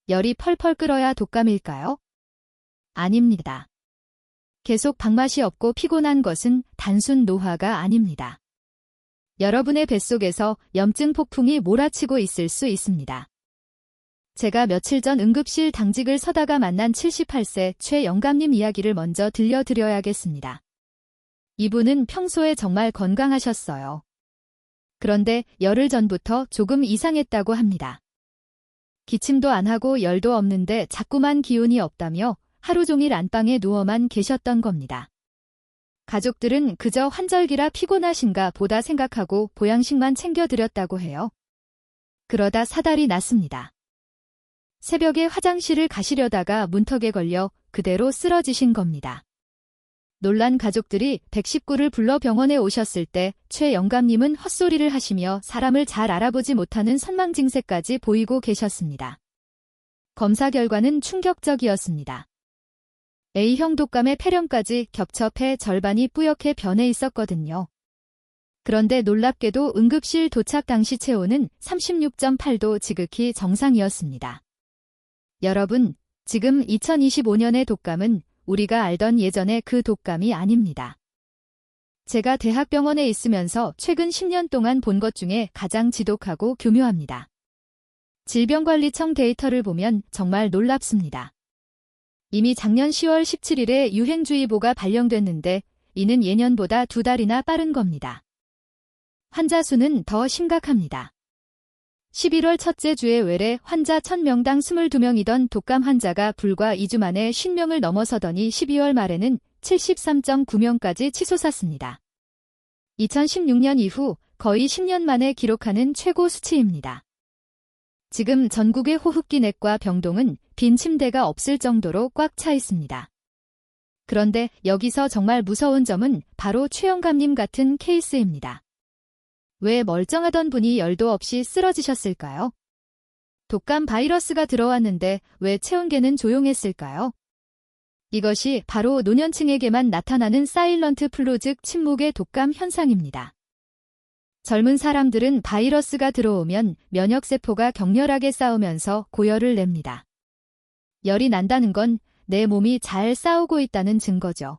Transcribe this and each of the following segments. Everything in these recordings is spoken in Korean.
열이 펄펄 끓어야 독감일까요? 아닙니다. 계속 밥맛이 없고 피곤한 것은 단순 노화가 아닙니다. 여러분의 뱃속에서 염증 폭풍이 몰아치고 있을 수 있습니다. 제가 며칠 전 응급실 당직을 서다가 만난 78세 최 영감님 이야기를 먼저 들려드려야겠습니다. 이분은 평소에 정말 건강하셨어요. 그런데 열흘 전부터 조금 이상했다고 합니다. 기침도 안 하고 열도 없는데 자꾸만 기운이 없다며 하루 종일 안방에 누워만 계셨던 겁니다. 가족들은 그저 환절기라 피곤하신가 보다 생각하고 보양식만 챙겨드렸다고 해요. 그러다 사달이 났습니다. 새벽에 화장실을 가시려다가 문턱에 걸려 그대로 쓰러지신 겁니다. 놀란 가족들이 119를 불러 병원에 오셨을 때 최 영감님은 헛소리를 하시며 사람을 잘 알아보지 못하는 선망증세까지 보이고 계셨습니다. 검사 결과는 충격적이었습니다. A형 독감의 폐렴까지 겹쳐 폐 절반이 뿌옇게 변해 있었거든요. 그런데 놀랍게도 응급실 도착 당시 체온은 36.8도 지극히 정상이었습니다. 여러분, 지금 2025년의 독감은 우리가 알던 예전의 그 독감이 아닙니다. 제가 대학병원에 있으면서 최근 10년 동안 본 것 중에 가장 지독하고 교묘합니다. 질병관리청 데이터를 보면 정말 놀랍습니다. 이미 작년 10월 17일에 유행주의보가 발령됐는데 이는 예년보다 2달이나 빠른 겁니다. 환자 수는 더 심각합니다. 11월 첫째 주에 외래 환자 1000명당 22명이던 독감 환자가 불과 2주 만에 50명을 넘어서더니 12월 말에는 73.9명까지 치솟았습니다. 2016년 이후 거의 10년 만에 기록하는 최고 수치입니다. 지금 전국의 호흡기 내과 병동은 빈 침대가 없을 정도로 꽉 차 있습니다. 그런데 여기서 정말 무서운 점은 바로 최 영감님 같은 케이스입니다. 왜 멀쩡하던 분이 열도 없이 쓰러지셨을까요? 독감 바이러스가 들어왔는데 왜 체온계는 조용했을까요? 이것이 바로 노년층에게만 나타나는 사일런트 플루 즉 침묵의 독감 현상입니다. 젊은 사람들은 바이러스가 들어오면 면역세포가 격렬하게 싸우면서 고열을 냅니다. 열이 난다는 건 내 몸이 잘 싸우고 있다는 증거죠.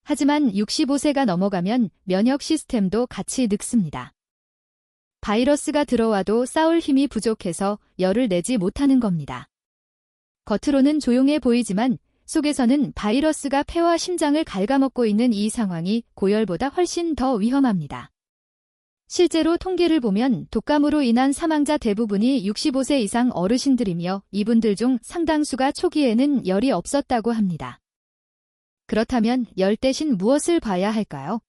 하지만 65세가 넘어가면 면역 시스템도 같이 늙습니다. 바이러스가 들어와도 싸울 힘이 부족해서 열을 내지 못하는 겁니다. 겉으로는 조용해 보이지만 속에서는 바이러스가 폐와 심장을 갉아먹고 있는 이 상황이 고열보다 훨씬 더 위험합니다. 실제로 통계를 보면 독감으로 인한 사망자 대부분이 65세 이상 어르신들이며 이분들 중 상당수가 초기에는 열이 없었다고 합니다. 그렇다면 열 대신 무엇을 봐야 할까요?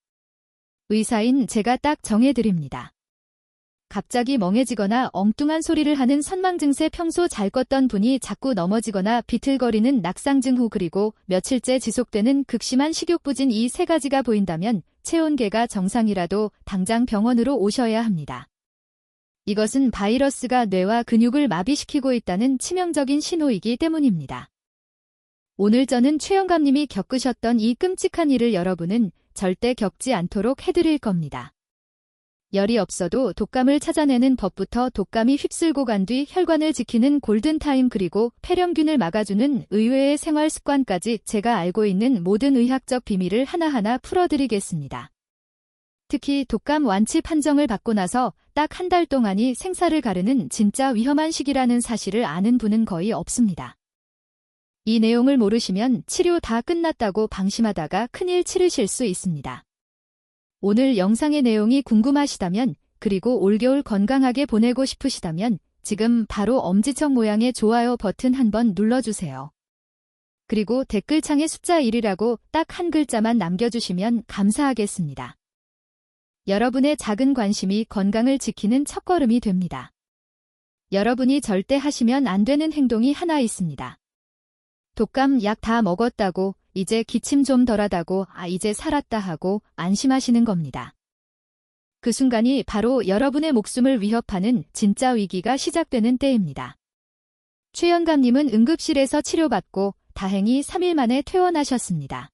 의사인 제가 딱 정해드립니다. 갑자기 멍해지거나 엉뚱한 소리를 하는 선망증세 평소 잘 껐던 분이 자꾸 넘어지거나 비틀거리는 낙상증후 그리고 며칠째 지속되는 극심한 식욕부진 이 세 가지가 보인다면 체온계가 정상이라도 당장 병원으로 오셔야 합니다. 이것은 바이러스가 뇌와 근육을 마비시키고 있다는 치명적인 신호이기 때문입니다. 오늘 저는 최 영감님이 겪으셨던 이 끔찍한 일을 여러분은 절대 겪지 않도록 해드릴 겁니다. 열이 없어도 독감을 찾아내는 법부터 독감이 휩쓸고 간 뒤 혈관을 지키는 골든타임 그리고 폐렴균을 막아주는 의외의 생활 습관까지 제가 알고 있는 모든 의학적 비밀을 하나하나 풀어드리겠습니다. 특히 독감 완치 판정을 받고 나서 딱 한 달 동안이 생사를 가르는 진짜 위험한 시기라는 사실을 아는 분은 거의 없습니다. 이 내용을 모르시면 치료 다 끝났다고 방심하다가 큰일 치르실 수 있습니다. 오늘 영상의 내용이 궁금하시다면 그리고 올겨울 건강하게 보내고 싶으시다면 지금 바로 엄지척 모양의 좋아요 버튼 한번 눌러주세요. 그리고 댓글창에 숫자 1이라고 딱 한 글자만 남겨주시면 감사하겠습니다. 여러분의 작은 관심이 건강을 지키는 첫걸음이 됩니다. 여러분이 절대 하시면 안 되는 행동이 하나 있습니다. 독감 약 다 먹었다고 이제 기침 좀 덜하다고 이제 살았다 하고 안심하시는 겁니다. 그 순간이 바로 여러분의 목숨을 위협하는 진짜 위기가 시작되는 때입니다. 최 영감님은 응급실에서 치료받고 다행히 3일 만에 퇴원하셨습니다.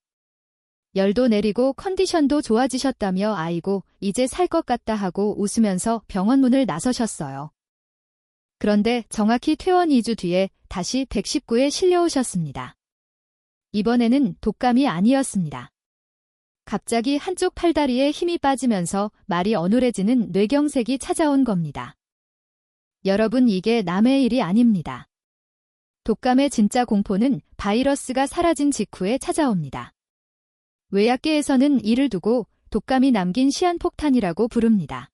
열도 내리고 컨디션도 좋아지셨다며 아이고 이제 살 것 같다 하고 웃으면서 병원 문을 나서셨어요. 그런데 정확히 퇴원 2주 뒤에 다시 119에 실려오셨습니다. 이번에는 독감이 아니었습니다. 갑자기 한쪽 팔다리에 힘이 빠지면서 말이 어눌해지는 뇌경색이 찾아온 겁니다. 여러분, 이게 남의 일이 아닙니다. 독감의 진짜 공포는 바이러스가 사라진 직후에 찾아옵니다. 의학계에서는 이를 두고 독감이 남긴 시한폭탄이라고 부릅니다.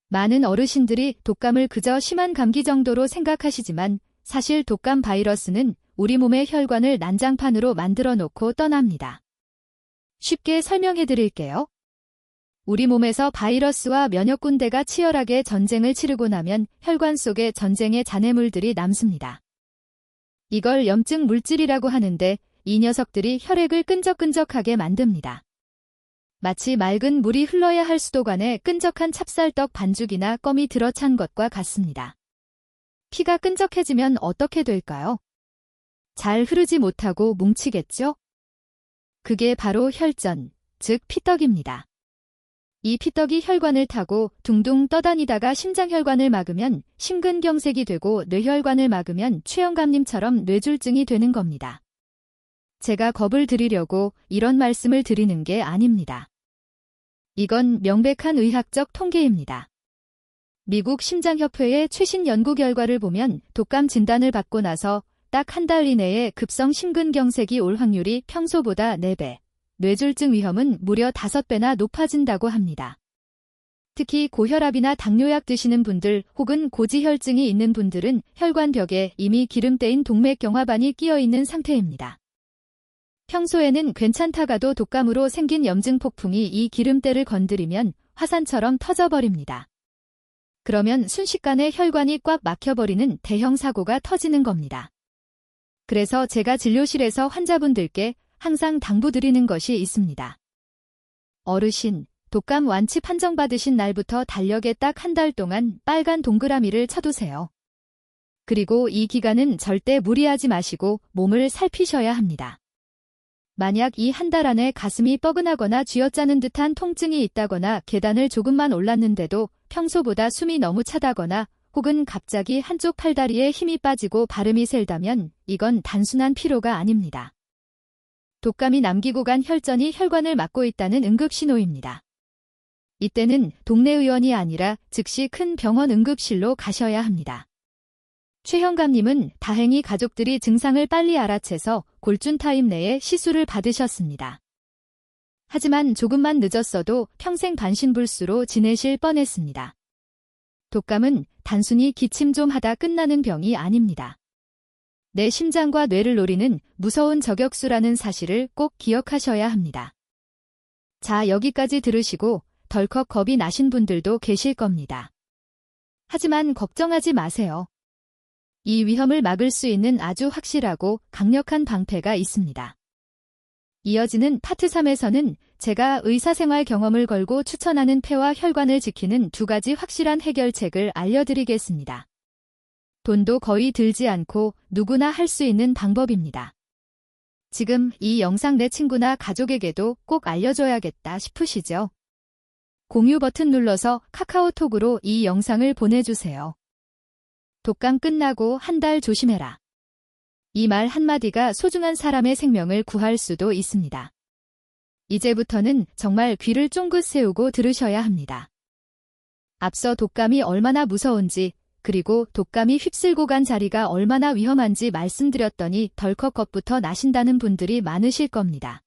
많은 어르신들이 독감을 그저 심한 감기 정도로 생각하시지만 사실 독감 바이러스는 우리 몸의 혈관을 난장판으로 만들어 놓고 떠납니다. 쉽게 설명해 드릴게요. 우리 몸에서 바이러스와 면역군대가 치열하게 전쟁을 치르고 나면 혈관 속에 전쟁의 잔해물들이 남습니다. 이걸 염증 물질이라고 하는데 이 녀석들이 혈액을 끈적끈적하게 만듭니다. 마치 맑은 물이 흘러야 할 수도관에 끈적한 찹쌀떡 반죽이나 껌이 들어찬 것과 같습니다. 피가 끈적해지면 어떻게 될까요? 잘 흐르지 못하고 뭉치겠죠? 그게 바로 혈전, 즉 피떡입니다. 이 피떡이 혈관을 타고 둥둥 떠다니다가 심장혈관을 막으면 심근경색이 되고 뇌혈관을 막으면 최영감님처럼 뇌졸중이 되는 겁니다. 제가 겁을 드리려고 이런 말씀을 드리는 게 아닙니다. 이건 명백한 의학적 통계입니다. 미국 심장협회의 최신 연구 결과를 보면 독감 진단을 받고 나서 딱 한 달 이내에 급성 심근경색이 올 확률이 평소보다 4배, 뇌졸중 위험은 무려 5배나 높아진다고 합니다. 특히 고혈압이나 당뇨약 드시는 분들 혹은 고지혈증이 있는 분들은 혈관벽에 이미 기름때인 동맥경화반이 끼어 있는 상태입니다. 평소에는 괜찮다가도 독감으로 생긴 염증 폭풍이 이 기름때를 건드리면 화산처럼 터져버립니다. 그러면 순식간에 혈관이 꽉 막혀버리는 대형 사고가 터지는 겁니다. 그래서 제가 진료실에서 환자분들께 항상 당부드리는 것이 있습니다. 어르신, 독감 완치 판정받으신 날부터 달력에 딱 한 달 동안 빨간 동그라미를 쳐두세요. 그리고 이 기간은 절대 무리하지 마시고 몸을 살피셔야 합니다. 만약 이 한 달 안에 가슴이 뻐근하거나 쥐어짜는 듯한 통증이 있다거나 계단을 조금만 올랐는데도 평소보다 숨이 너무 차다거나 혹은 갑자기 한쪽 팔다리에 힘이 빠지고 발음이 셀다면 이건 단순한 피로가 아닙니다. 독감이 남기고 간 혈전이 혈관을 막고 있다는 응급신호입니다. 이때는 동네 의원이 아니라 즉시 큰 병원 응급실로 가셔야 합니다. 최형감님은 다행히 가족들이 증상을 빨리 알아채서 골준 타임 내에 시술을 받으셨습니다. 하지만 조금만 늦었어도 평생 반신불수로 지내실 뻔했습니다. 독감은 단순히 기침 좀 하다 끝나는 병이 아닙니다. 내 심장과 뇌를 노리는 무서운 저격수라는 사실을 꼭 기억하셔야 합니다. 자, 여기까지 들으시고 덜컥 겁이 나신 분들도 계실 겁니다. 하지만 걱정하지 마세요. 이 위험을 막을 수 있는 아주 확실하고 강력한 방패가 있습니다. 이어지는 파트 3에서는 제가 의사생활 경험을 걸고 추천하는 폐와 혈관을 지키는 2가지 확실한 해결책을 알려드리겠습니다. 돈도 거의 들지 않고 누구나 할 수 있는 방법입니다. 지금 이 영상 내 친구나 가족에게도 꼭 알려줘야겠다 싶으시죠? 공유 버튼 눌러서 카카오톡으로 이 영상을 보내주세요. 독감 끝나고 한 달 조심해라. 이 말 한마디가 소중한 사람의 생명을 구할 수도 있습니다. 이제부터는 정말 귀를 쫑긋 세우고 들으셔야 합니다. 앞서 독감이 얼마나 무서운지 그리고 독감이 휩쓸고 간 자리가 얼마나 위험한지 말씀드렸더니 덜컥 겁부터 나신다는 분들이 많으실 겁니다.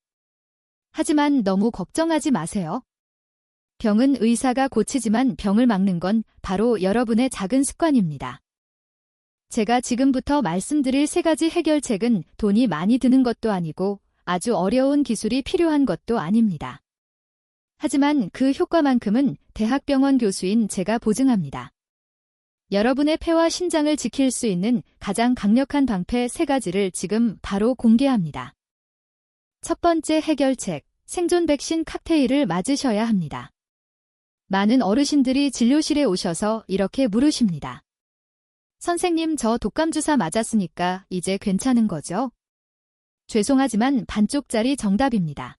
하지만 너무 걱정하지 마세요. 병은 의사가 고치지만 병을 막는 건 바로 여러분의 작은 습관입니다. 제가 지금부터 말씀드릴 3가지 해결책은 돈이 많이 드는 것도 아니고 아주 어려운 기술이 필요한 것도 아닙니다. 하지만 그 효과만큼은 대학병원 교수인 제가 보증합니다. 여러분의 폐와 심장을 지킬 수 있는 가장 강력한 방패 3가지를 지금 바로 공개합니다. 첫 번째 해결책, 생존 백신 칵테일을 맞으셔야 합니다. 많은 어르신들이 진료실에 오셔서 이렇게 물으십니다. 선생님, 저 독감 주사 맞았으니까 이제 괜찮은 거죠? 죄송하지만 반쪽짜리 정답입니다.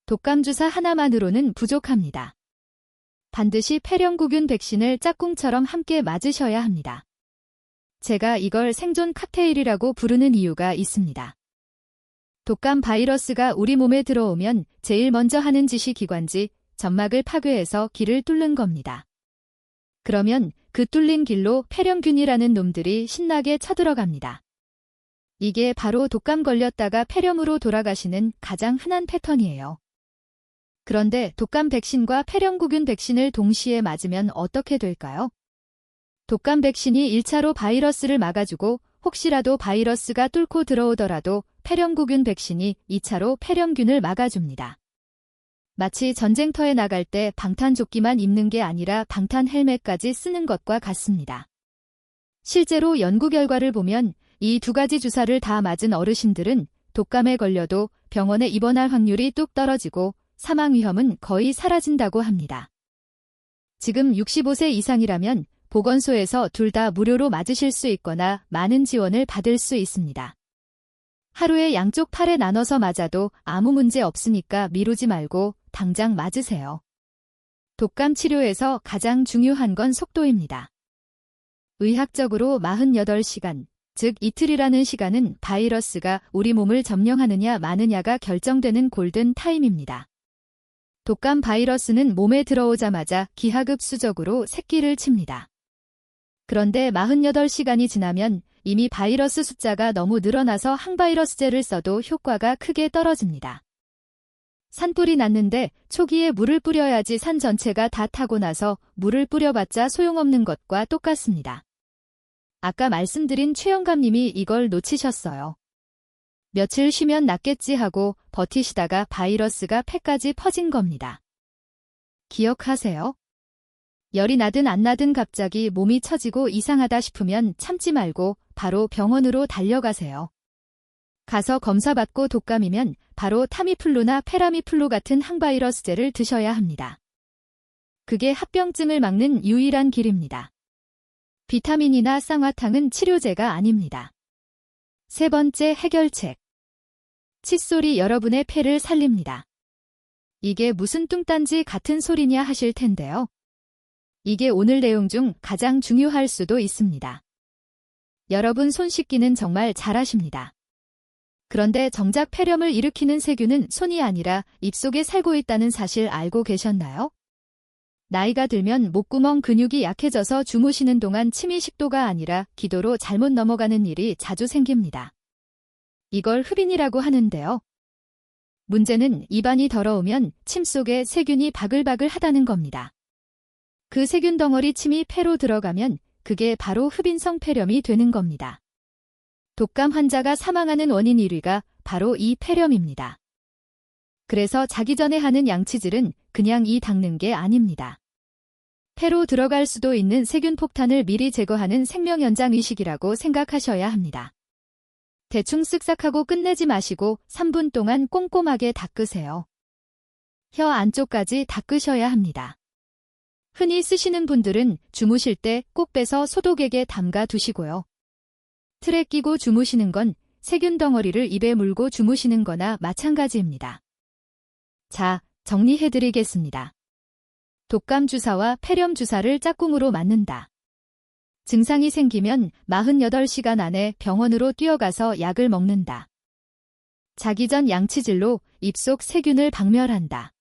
독감 주사 하나만으로는 부족합니다. 반드시 폐렴구균 백신을 짝꿍처럼 함께 맞으셔야 합니다. 제가 이걸 생존 칵테일이라고 부르는 이유가 있습니다. 독감 바이러스가 우리 몸에 들어오면 제일 먼저 하는 짓이 기관지, 점막을 파괴해서 길을 뚫는 겁니다. 그러면 그 뚫린 길로 폐렴균이라는 놈들이 신나게 쳐들어갑니다. 이게 바로 독감 걸렸다가 폐렴으로 돌아가시는 가장 흔한 패턴이에요. 그런데 독감 백신과 폐렴구균 백신을 동시에 맞으면 어떻게 될까요? 독감 백신이 1차로 바이러스를 막아주고 혹시라도 바이러스가 뚫고 들어오더라도 폐렴구균 백신이 2차로 폐렴균을 막아줍니다. 마치 전쟁터에 나갈 때 방탄조끼만 입는 게 아니라 방탄 헬멧까지 쓰는 것과 같습니다. 실제로 연구 결과를 보면 이 두 가지 주사를 다 맞은 어르신들은 독감에 걸려도 병원에 입원할 확률이 뚝 떨어지고 사망 위험은 거의 사라진다고 합니다. 지금 65세 이상이라면 보건소에서 둘 다 무료로 맞으실 수 있거나 많은 지원을 받을 수 있습니다. 하루에 양쪽 팔에 나눠서 맞아도 아무 문제 없으니까 미루지 말고 당장 맞으세요. 독감 치료에서 가장 중요한 건 속도입니다. 의학적으로 48시간, 즉 이틀이라는 시간은 바이러스가 우리 몸을 점령하느냐 마느냐가 결정되는 골든 타임입니다. 독감 바이러스는 몸에 들어오자마자 기하급수적으로 새끼를 칩니다. 그런데 48시간이 지나면 이미 바이러스 숫자가 너무 늘어나서 항바이러스제를 써도 효과가 크게 떨어집니다. 산불이 났는데 초기에 물을 뿌려야지 산 전체가 다 타고 나서 물을 뿌려봤자 소용없는 것과 똑같습니다. 아까 말씀드린 최영감님이 이걸 놓치셨어요. 며칠 쉬면 낫겠지 하고 버티시다가 바이러스가 폐까지 퍼진 겁니다. 기억하세요? 열이 나든 안 나든 갑자기 몸이 처지고 이상하다 싶으면 참지 말고 바로 병원으로 달려가세요. 가서 검사받고 독감이면 바로 타미플루나 페라미플루 같은 항바이러스제를 드셔야 합니다. 그게 합병증을 막는 유일한 길입니다. 비타민이나 쌍화탕은 치료제가 아닙니다. 세 번째 해결책. 칫솔이 여러분의 폐를 살립니다. 이게 무슨 뚱딴지 같은 소리냐 하실 텐데요. 이게 오늘 내용 중 가장 중요할 수도 있습니다. 여러분 손 씻기는 정말 잘하십니다. 그런데 정작 폐렴을 일으키는 세균은 손이 아니라 입속에 살고 있다는 사실 알고 계셨나요? 나이가 들면 목구멍 근육이 약해져서 주무시는 동안 침이 식도가 아니라 기도로 잘못 넘어가는 일이 자주 생깁니다. 이걸 흡인이라고 하는데요. 문제는 입안이 더러우면 침 속에 세균이 바글바글 하다는 겁니다. 그 세균 덩어리 침이 폐로 들어가면 그게 바로 흡인성 폐렴이 되는 겁니다. 독감 환자가 사망하는 원인 1위가 바로 이 폐렴입니다. 그래서 자기 전에 하는 양치질은 그냥 이 닦는 게 아닙니다. 폐로 들어갈 수도 있는 세균 폭탄을 미리 제거하는 생명연장 의식이라고 생각하셔야 합니다. 대충 쓱싹 하고 끝내지 마시고 3분 동안 꼼꼼하게 닦으세요. 혀 안쪽까지 닦으셔야 합니다. 흔히 쓰시는 분들은 주무실 때 꼭 빼서 소독액에 담가 두시고요. 틀에 끼고 주무시는 건 세균 덩어리를 입에 물고 주무시는 거나 마찬가지입니다. 자, 정리해드리겠습니다. 독감 주사와 폐렴 주사를 짝꿍으로 맞는다. 증상이 생기면 48시간 안에 병원으로 뛰어가서 약을 먹는다. 자기 전 양치질로 입속 세균을 박멸한다.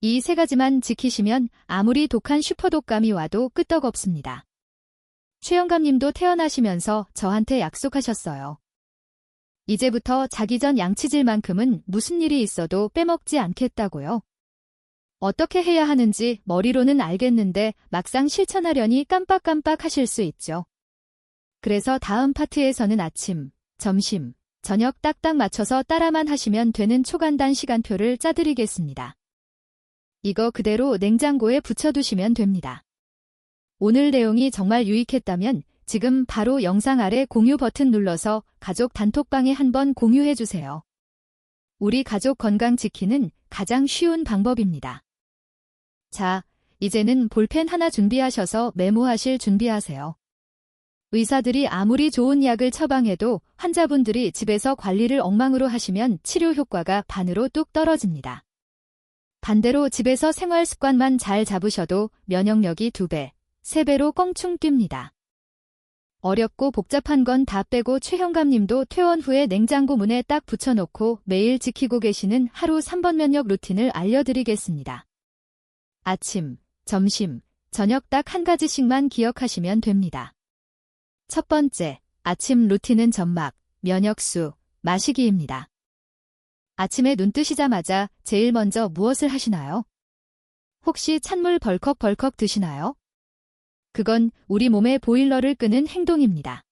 이 세 가지만 지키시면 아무리 독한 슈퍼독감이 와도 끄떡없습니다. 최영감님도 태어나시면서 저한테 약속하셨어요. 이제부터 자기 전 양치질만큼은 무슨 일이 있어도 빼먹지 않겠다고요. 어떻게 해야 하는지 머리로는 알겠는데 막상 실천하려니 깜빡깜빡 하실 수 있죠. 그래서 다음 파트에서는 아침, 점심, 저녁 딱딱 맞춰서 따라만 하시면 되는 초간단 시간표를 짜드리겠습니다. 이거 그대로 냉장고에 붙여두시면 됩니다. 오늘 내용이 정말 유익했다면 지금 바로 영상 아래 공유 버튼 눌러서 가족 단톡방에 한번 공유해주세요. 우리 가족 건강 지키는 가장 쉬운 방법입니다. 자, 이제는 볼펜 하나 준비하셔서 메모하실 준비하세요. 의사들이 아무리 좋은 약을 처방해도 환자분들이 집에서 관리를 엉망으로 하시면 치료 효과가 반으로 뚝 떨어집니다. 반대로 집에서 생활 습관만 잘 잡으셔도 면역력이 2배, 3배로 껑충 뜁니다. 어렵고 복잡한 건 다 빼고 최형감님도 퇴원 후에 냉장고 문에 딱 붙여놓고 매일 지키고 계시는 하루 3번 면역 루틴을 알려드리겠습니다. 아침, 점심, 저녁 딱 한 가지씩만 기억하시면 됩니다. 첫 번째, 아침 루틴은 점막, 면역수, 마시기입니다. 아침에 눈 뜨시자마자 제일 먼저 무엇을 하시나요? 혹시 찬물 벌컥벌컥 드시나요? 그건 우리 몸의 보일러를 끄는 행동입니다.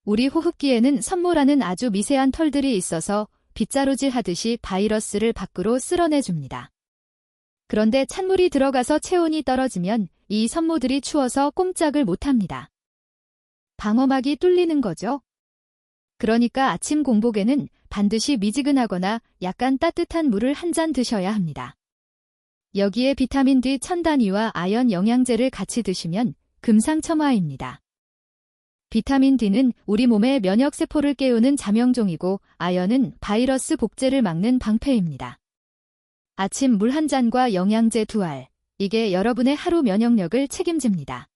우리 호흡기에는 섬모라는 아주 미세한 털들이 있어서 빗자루질 하듯이 바이러스를 밖으로 쓸어내줍니다. 그런데 찬물이 들어가서 체온이 떨어지면 이 섬모들이 추워서 꼼짝을 못합니다. 방어막이 뚫리는 거죠. 그러니까 아침 공복에는 반드시 미지근하거나 약간 따뜻한 물을 한 잔 드셔야 합니다. 여기에 비타민 D 1000단위와 아연 영양제를 같이 드시면 금상첨화입니다. 비타민 D는 우리 몸의 면역세포를 깨우는 잠영종이고 아연은 바이러스 복제를 막는 방패입니다. 아침 물 한 잔과 영양제 2알, 이게 여러분의 하루 면역력을 책임집니다.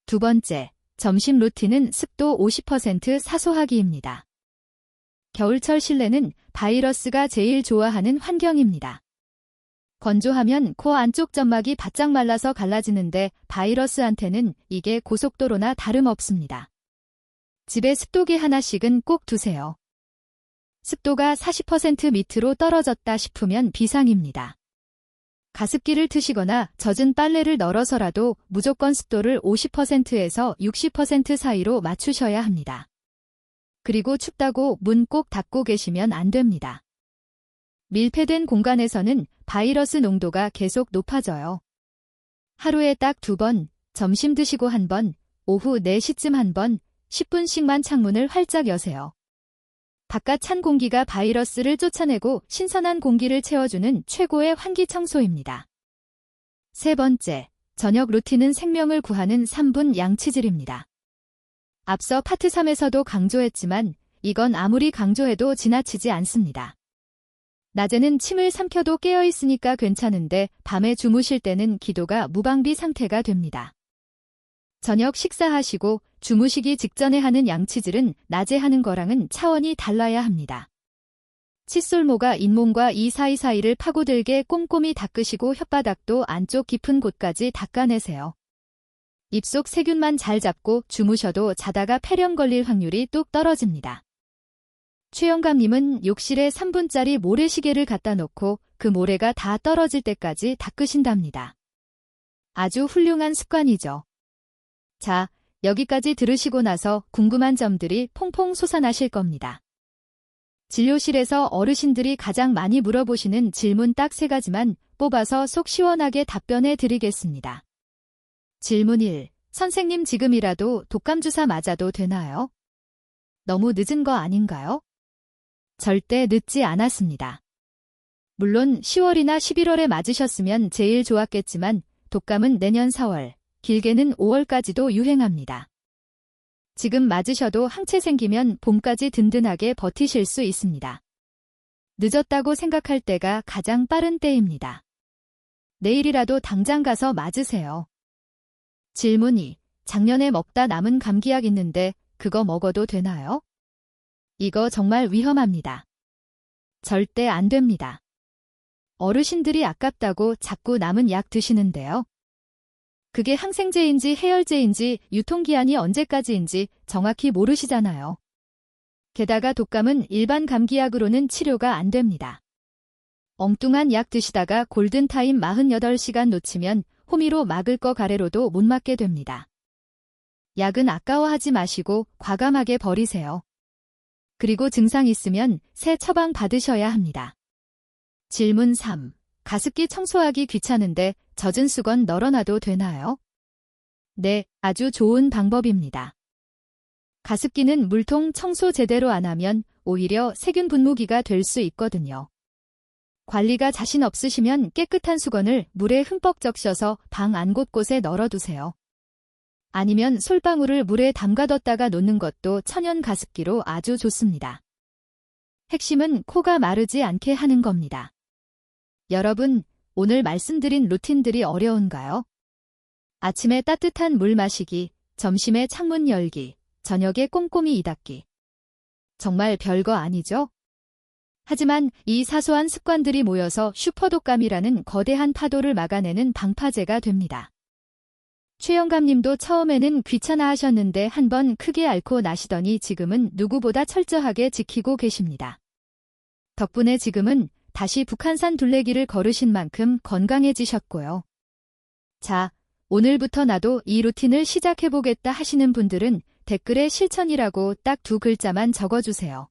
두 번째, 점심 루틴은 습도 50% 사소하기입니다. 겨울철 실내는 바이러스가 제일 좋아하는 환경입니다. 건조하면 코 안쪽 점막이 바짝 말라서 갈라지는데 바이러스한테는 이게 고속도로나 다름없습니다. 집에 습도계 하나씩은 꼭 두세요. 습도가 40% 밑으로 떨어졌다 싶으면 비상입니다. 가습기를 트시거나 젖은 빨래를 널어서라도 무조건 습도를 50%에서 60% 사이로 맞추셔야 합니다. 그리고 춥다고 문 꼭 닫고 계시면 안 됩니다. 밀폐된 공간에서는 바이러스 농도가 계속 높아져요. 하루에 딱 2번, 점심 드시고 1번, 오후 4시쯤 1번, 10분씩만 창문을 활짝 여세요. 바깥 찬 공기가 바이러스를 쫓아내고 신선한 공기를 채워주는 최고의 환기 청소입니다. 세 번째, 저녁 루틴은 생명을 구하는 3분 양치질입니다. 앞서 파트 3에서도 강조했지만 이건 아무리 강조해도 지나치지 않습니다. 낮에는 침을 삼켜도 깨어있으니까 괜찮은데 밤에 주무실 때는 기도가 무방비 상태가 됩니다. 저녁 식사하시고 주무시기 직전에 하는 양치질은 낮에 하는 거랑은 차원이 달라야 합니다. 칫솔모가 잇몸과 이 사이사이를 파고들게 꼼꼼히 닦으시고 혓바닥도 안쪽 깊은 곳까지 닦아내세요. 입속 세균만 잘 잡고 주무셔도 자다가 폐렴 걸릴 확률이 뚝 떨어집니다. 최영감님은 욕실에 3분짜리 모래시계를 갖다 놓고 그 모래가 다 떨어질 때까지 닦으신답니다. 아주 훌륭한 습관이죠. 자, 여기까지 들으시고 나서 궁금한 점들이 퐁퐁 솟아나실 겁니다. 진료실에서 어르신들이 가장 많이 물어보시는 질문 딱 3가지만 뽑아서 속 시원하게 답변해 드리겠습니다. 질문 1. 선생님 지금이라도 독감주사 맞아도 되나요? 너무 늦은 거 아닌가요? 절대 늦지 않았습니다. 물론 10월이나 11월에 맞으셨으면 제일 좋았겠지만 독감은 내년 4월, 길게는 5월까지도 유행합니다. 지금 맞으셔도 항체 생기면 봄까지 든든하게 버티실 수 있습니다. 늦었다고 생각할 때가 가장 빠른 때입니다. 내일이라도 당장 가서 맞으세요. 질문 2. 작년에 먹다 남은 감기약 있는데 그거 먹어도 되나요? 이거 정말 위험합니다. 절대 안 됩니다. 어르신들이 아깝다고 자꾸 남은 약 드시는데요. 그게 항생제인지 해열제인지 유통기한이 언제까지인지 정확히 모르시잖아요. 게다가 독감은 일반 감기약으로는 치료가 안 됩니다. 엉뚱한 약 드시다가 골든타임 48시간 놓치면 호미로 막을 거 가래로도 못 맞게 됩니다. 약은 아까워하지 마시고 과감하게 버리세요. 그리고 증상 있으면 새 처방 받으셔야 합니다. 질문 3. 가습기 청소하기 귀찮은데 젖은 수건 널어놔도 되나요? 네, 아주 좋은 방법입니다. 가습기는 물통 청소 제대로 안 하면 오히려 세균 분무기가 될 수 있거든요. 관리가 자신 없으시면 깨끗한 수건을 물에 흠뻑 적셔서 방 안 곳곳에 널어두세요. 아니면 솔방울을 물에 담가뒀다가 놓는 것도 천연 가습기로 아주 좋습니다. 핵심은 코가 마르지 않게 하는 겁니다. 여러분, 오늘 말씀드린 루틴들이 어려운가요? 아침에 따뜻한 물 마시기, 점심에 창문 열기, 저녁에 꼼꼼히 이 닫기. 정말 별거 아니죠? 하지만 이 사소한 습관들이 모여서 슈퍼독감이라는 거대한 파도를 막아내는 방파제가 됩니다. 최영감님도 처음에는 귀찮아 하셨는데 한번 크게 앓고 나시더니 지금은 누구보다 철저하게 지키고 계십니다. 덕분에 지금은 다시 북한산 둘레길을 걸으신 만큼 건강해지셨고요. 자, 오늘부터 나도 이 루틴을 시작해보겠다 하시는 분들은 댓글에 실천이라고 딱 2글자만 적어주세요.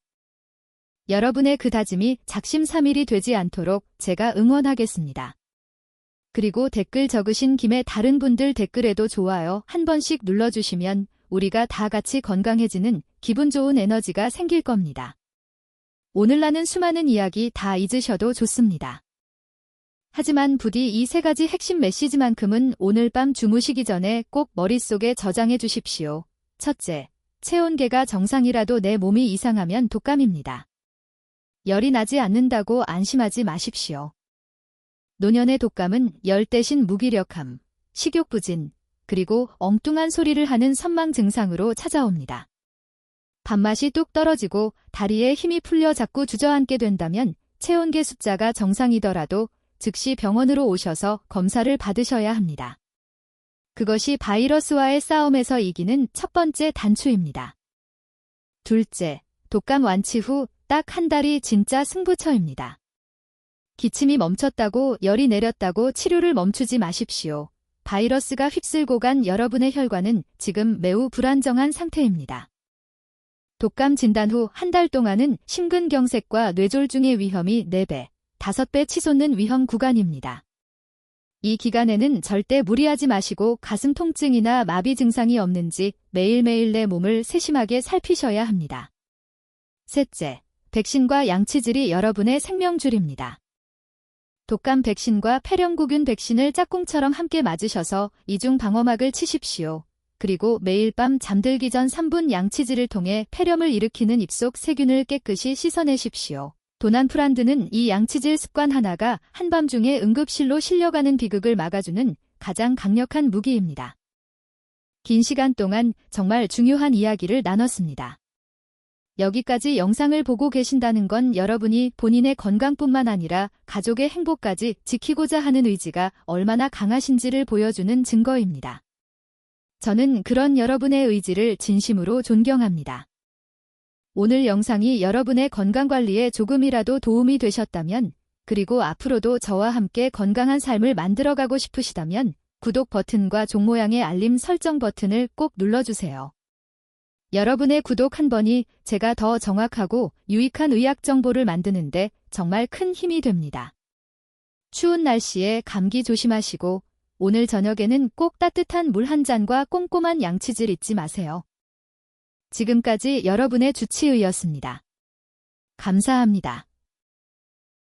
여러분의 그 다짐이 작심삼일이 되지 않도록 제가 응원하겠습니다. 그리고 댓글 적으신 김에 다른 분들 댓글에도 좋아요 한 번씩 눌러주시면 우리가 다 같이 건강해지는 기분 좋은 에너지가 생길 겁니다. 오늘 나눈 수많은 이야기 다 잊으셔도 좋습니다. 하지만 부디 이 3가지 핵심 메시지만큼은 오늘 밤 주무시기 전에 꼭 머릿속에 저장해 주십시오. 첫째, 체온계가 정상이라도 내 몸이 이상하면 독감입니다. 열이 나지 않는다고 안심하지 마십시오. 노년의 독감은 열 대신 무기력함, 식욕부진, 그리고 엉뚱한 소리를 하는 선망 증상으로 찾아옵니다. 밥맛이 뚝 떨어지고 다리에 힘이 풀려 자꾸 주저앉게 된다면 체온계 숫자가 정상이더라도 즉시 병원으로 오셔서 검사를 받으셔야 합니다. 그것이 바이러스와의 싸움에서 이기는 첫 번째 단추입니다. 둘째, 독감 완치 후 딱 한 달이 진짜 승부처입니다. 기침이 멈췄다고 열이 내렸다고 치료를 멈추지 마십시오. 바이러스가 휩쓸고 간 여러분의 혈관은 지금 매우 불안정한 상태입니다. 독감 진단 후 한 달 동안은 심근경색과 뇌졸중의 위험이 4배, 5배 치솟는 위험 구간입니다. 이 기간에는 절대 무리하지 마시고 가슴 통증이나 마비 증상이 없는지 매일매일 내 몸을 세심하게 살피셔야 합니다. 셋째, 백신과 양치질이 여러분의 생명줄입니다. 독감 백신과 폐렴구균 백신을 짝꿍처럼 함께 맞으셔서 이중 방어막을 치십시오. 그리고 매일 밤 잠들기 전 3분 양치질을 통해 폐렴을 일으키는 입속 세균을 깨끗이 씻어내십시오. 도난프란드는 이 양치질 습관 하나가 한밤중에 응급실로 실려가는 비극을 막아주는 가장 강력한 무기입니다. 긴 시간 동안 정말 중요한 이야기를 나눴습니다. 여기까지 영상을 보고 계신다는 건 여러분이 본인의 건강뿐만 아니라 가족의 행복까지 지키고자 하는 의지가 얼마나 강하신지를 보여주는 증거입니다. 저는 그런 여러분의 의지를 진심으로 존경합니다. 오늘 영상이 여러분의 건강관리에 조금이라도 도움이 되셨다면, 그리고 앞으로도 저와 함께 건강한 삶을 만들어가고 싶으시다면 구독 버튼과 종 모양의 알림 설정 버튼을 꼭 눌러주세요. 여러분의 구독 한 번이 제가 더 정확하고 유익한 의학 정보를 만드는데 정말 큰 힘이 됩니다. 추운 날씨에 감기 조심하시고 오늘 저녁에는 꼭 따뜻한 물 한 잔과 꼼꼼한 양치질 잊지 마세요. 지금까지 여러분의 주치의였습니다. 감사합니다.